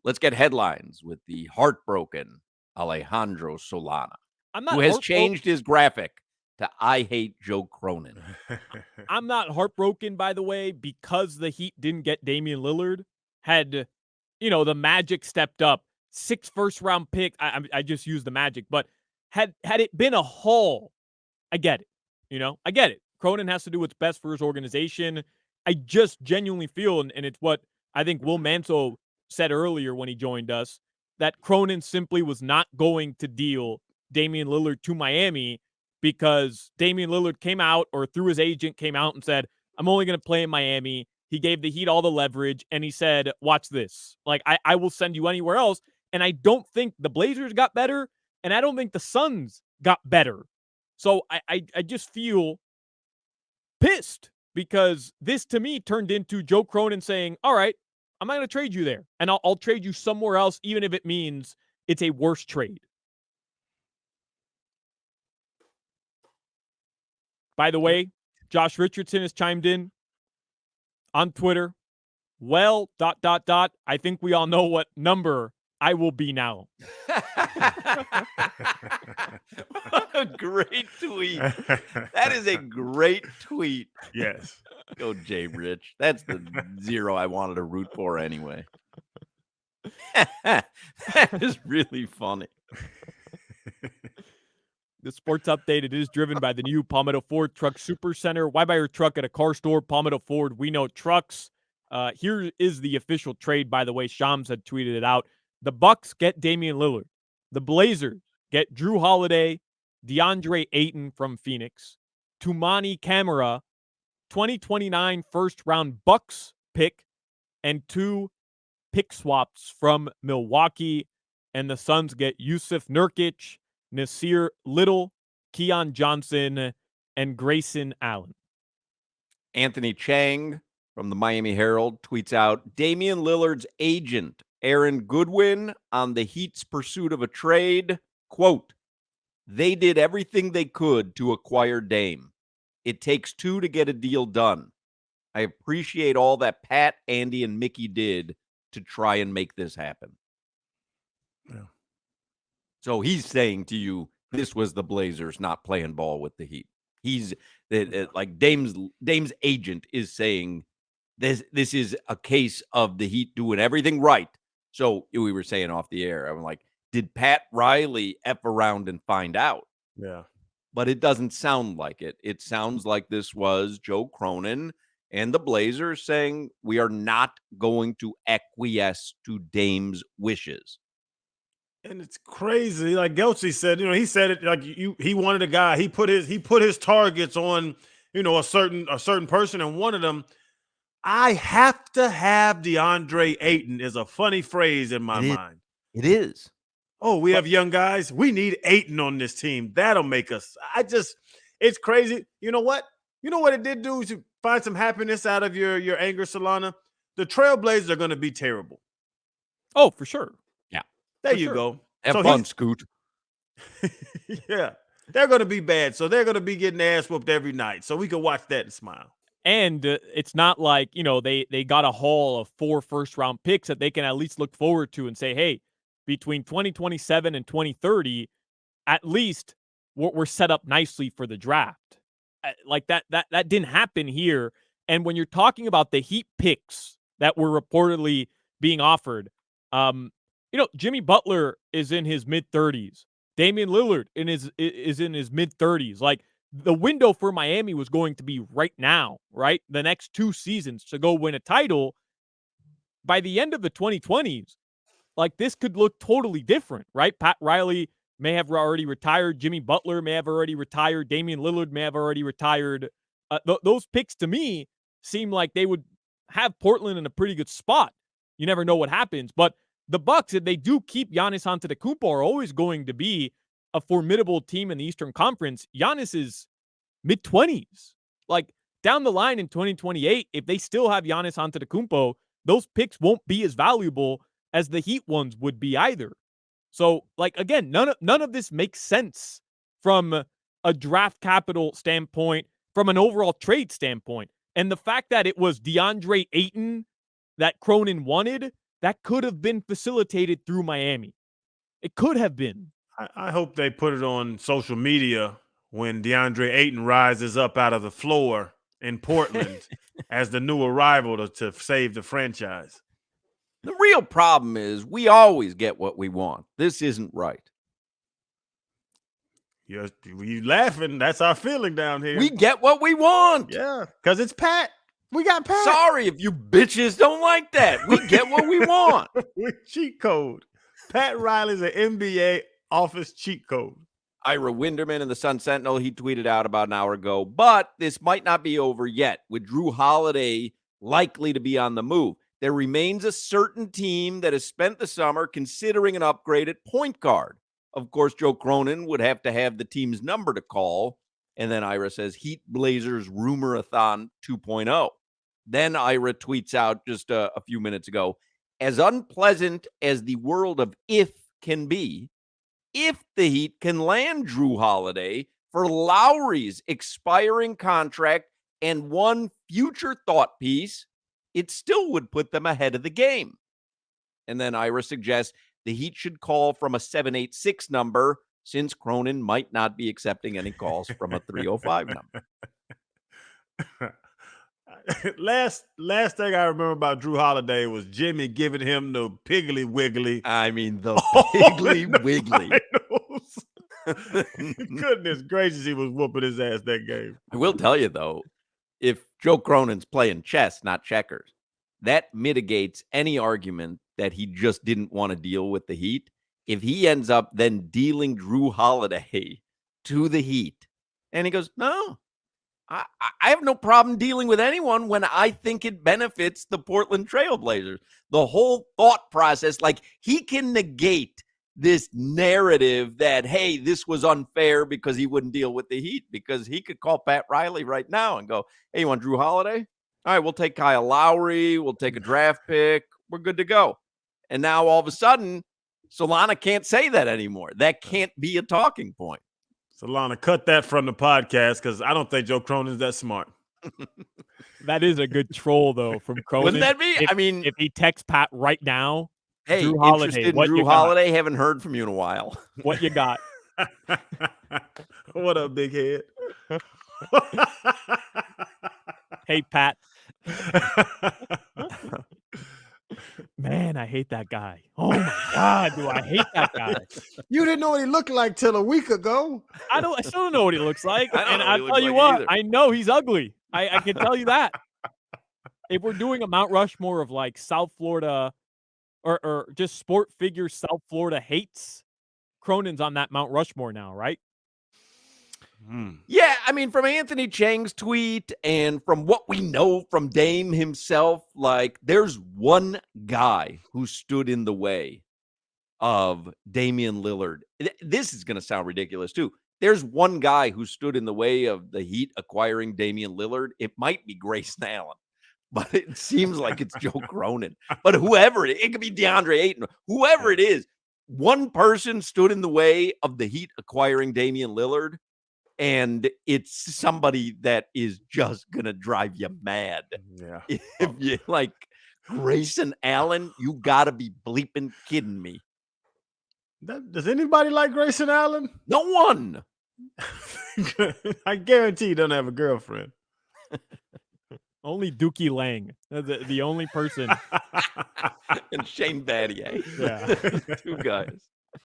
let's get headlines with the heartbroken Alejandro Solana, I'm not who has changed his graphic to I hate Joe Cronin. I'm not heartbroken, by the way, because the Heat didn't get Damian Lillard. Had, the Magic stepped up, 6 first-round pick. I just used the Magic, but had it been a haul, I get it. I get it. Cronin has to do what's best for his organization. I just genuinely feel, and it's what I think Will Manso said earlier when he joined us, that Cronin simply was not going to deal Damian Lillard to Miami because Damian Lillard came out, or through his agent came out and said, I'm only going to play in Miami. He gave the Heat all the leverage, and he said, watch this. Like, I will send you anywhere else. And I don't think the Blazers got better, and I don't think the Suns got better. So I just feel pissed because this, to me, turned into Joe Cronin saying, all right, I'm not going to trade you there, and I'll trade you somewhere else, even if it means it's a worse trade. By the way, Josh Richardson has chimed in on Twitter. Well, ... I think we all know what number I will be now. What a great tweet. That is a great tweet. Yes. Go Jay Rich. That's the zero I wanted to root for anyway. That is really funny. The sports update, it is driven by the new Palmetto Ford Truck Super Center. Why buy your truck at a car store? Palmetto Ford, we know trucks. Here is the official trade, by the way. Shams had tweeted it out. The Bucks get Damian Lillard. The Blazers get Drew Holiday, DeAndre Ayton from Phoenix, Toumani Camara, 2029 first-round Bucks pick, and 2 pick swaps from Milwaukee. And the Suns get Yusuf Nurkic, Nasir Little, Keon Johnson, and Grayson Allen. Anthony Chang from the Miami Herald tweets out, Damian Lillard's agent, Aaron Goodwin, on the Heat's pursuit of a trade. Quote, they did everything they could to acquire Dame. It takes 2 to get a deal done. I appreciate all that Pat, Andy, and Mickey did to try and make this happen. Yeah. So he's saying to you, this was the Blazers not playing ball with the Heat. He's like Dame's agent is saying this is a case of the Heat doing everything right. So we were saying off the air, I'm like, did Pat Riley F around and find out? Yeah. But it doesn't sound like it. It sounds like this was Joe Cronin and the Blazers saying we are not going to acquiesce to Dame's wishes. And it's crazy. Like Gelsi said, he said it like he wanted a guy. He put his targets on, a certain person, and one of them, I have to have DeAndre Ayton, is a funny phrase in my mind. It is. Oh, we have young guys. We need Ayton on this team. That'll make us. It's crazy. You know what? You know what it did do is find some happiness out of your anger, Solana. The Trailblazers are going to be terrible. Oh, for sure. There you go. Have fun, Scoot. Yeah. They're going to be bad. So they're going to be getting their ass whooped every night. So we can watch that and smile. And it's not like, they got a haul of 4 first-round picks that they can at least look forward to and say, hey, between 2027 and 2030, at least we're set up nicely for the draft. Like that didn't happen here. And when you're talking about the Heat picks that were reportedly being offered, Jimmy Butler is in his mid-30s. Damian Lillard is in his mid-30s. Like, the window for Miami was going to be right now, right? The next 2 seasons to go win a title. By the end of the 2020s, like, this could look totally different, right? Pat Riley may have already retired. Jimmy Butler may have already retired. Damian Lillard may have already retired. Those picks, to me, seem like they would have Portland in a pretty good spot. You never know what happens, but the Bucks, if they do keep Giannis Antetokounmpo, are always going to be a formidable team in the Eastern Conference. Giannis is mid-20s. Like, down the line in 2028, if they still have Giannis Antetokounmpo, those picks won't be as valuable as the Heat ones would be either. So, like, again, none of this makes sense from a draft capital standpoint, from an overall trade standpoint. And the fact that it was DeAndre Ayton that Cronin wanted, that could have been facilitated through Miami. It could have been. I hope they put it on social media when DeAndre Ayton rises up out of the floor in Portland as the new arrival to save the franchise. The real problem is we always get what we want. This isn't right. You laughing. That's our feeling down here. We get what we want. Yeah, because it's Pat. We got Pat. Sorry if you bitches don't like that. We get what we want. We cheat code. Pat Riley's an NBA office cheat code. Ira Winderman in the Sun Sentinel, he tweeted out about an hour ago, but this might not be over yet. With Drew Holiday likely to be on the move, there remains a certain team that has spent the summer considering an upgrade at point guard. Of course, Joe Cronin would have to have the team's number to call. And then Ira says, Heat Blazers Rumor-a-thon 2.0. Then Ira tweets out just a few minutes ago, as unpleasant as the world of if can be, if the Heat can land Drew Holiday for Lowry's expiring contract and one future thought piece, it still would put them ahead of the game. And then Ira suggests the Heat should call from a 786 number since Cronin might not be accepting any calls from a 305 number. Last thing I remember about Drew Holiday was Jimmy giving him the piggly wiggly. I mean, the piggly wiggly. Goodness gracious, he was whooping his ass that game. I will tell you, though, if Joe Cronin's playing chess, not checkers, that mitigates any argument that he just didn't want to deal with the Heat. If he ends up then dealing Drew Holiday to the Heat, and he goes, no, I have no problem dealing with anyone when I think it benefits the Portland Trail Blazers. The whole thought process, like he can negate this narrative that, hey, this was unfair because he wouldn't deal with the Heat, because he could call Pat Riley right now and go, hey, you want Drew Holiday? All right, we'll take Kyle Lowry. We'll take a draft pick. We're good to go. And now all of a sudden, Solana can't say that anymore. That can't be a talking point. Solana, cut that from the podcast because I don't think Joe Cronin's that smart. That is a good troll, though, from Cronin. Wouldn't that be? If he texts Pat right now, hey, Drew Holiday, interested in Drew Holiday? Haven't heard from you in a while. What you got? What up, big head? Hey, Pat. Man, I hate that guy. Oh my God, do I hate that guy? You didn't know what he looked like till a week ago. I still don't know what he looks like. And I'll tell you like what, either. I know he's ugly. I can tell you that. If we're doing a Mount Rushmore of like South Florida or just sport figures South Florida hates, Cronin's on that Mount Rushmore now, right? Yeah, I mean, from Anthony Chang's tweet and from what we know from Dame himself, like there's one guy who stood in the way of Damian Lillard. This is going to sound ridiculous too. There's one guy who stood in the way of the Heat acquiring Damian Lillard. It might be Grayson Allen, but it seems like it's Joe Cronin. But whoever it could be DeAndre Ayton, whoever it is, one person stood in the way of the Heat acquiring Damian Lillard. And it's somebody that is just going to drive you mad. Yeah. If you like Grayson Allen, you got to be bleeping kidding me. Does anybody like Grayson Allen? No one. I guarantee he doesn't have a girlfriend. Only Dookie Lang, the only person. And Shane Battier. Yeah. Two guys.